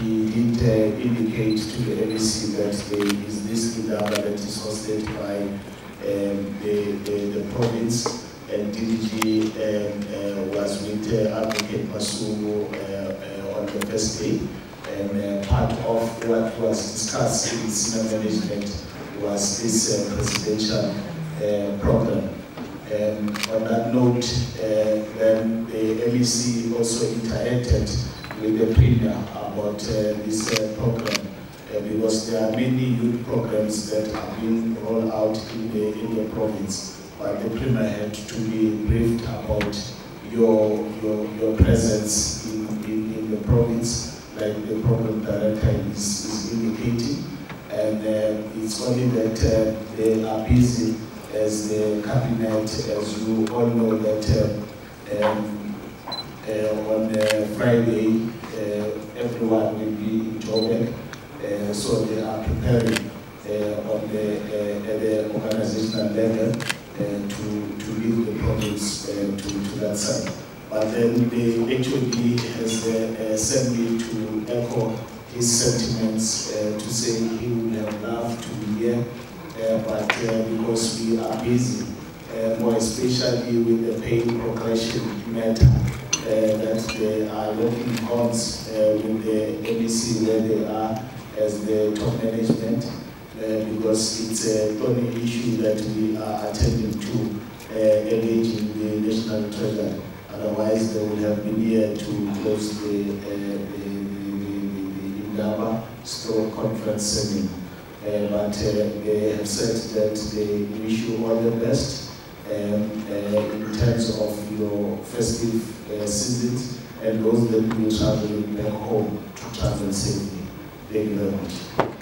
he did indicate to the MEC that there is this Indaba that is hosted by the province, and DDG was with Advocate Masumu on the first day. And part of what was discussed in senior management was this presidential program. On that note, then the MEC also interacted with the Premier about this program, because there are many youth programs that are being rolled out in the province, but the Premier had to be briefed about your presence in the province, like the program director is indicating, and it's only that they are busy as the cabinet, as you all know that on Friday everyone will be in Joburg, so they are preparing at the organizational level to lead the province to that side. But then the HOD has sent me to echo his sentiments to say he would have loved to be here, but because we are busy, more especially with the pay progression matter, that they are working on with the MEC where they are as the top management, because it's a thorny issue that we are attending to engaging the National Treasury. Otherwise, they would have been here to close the Indaba Store Conference seminar. But they have said that they wish you all the best in terms of your festive season, and those that will travel back home to travel safely. Thank you very much.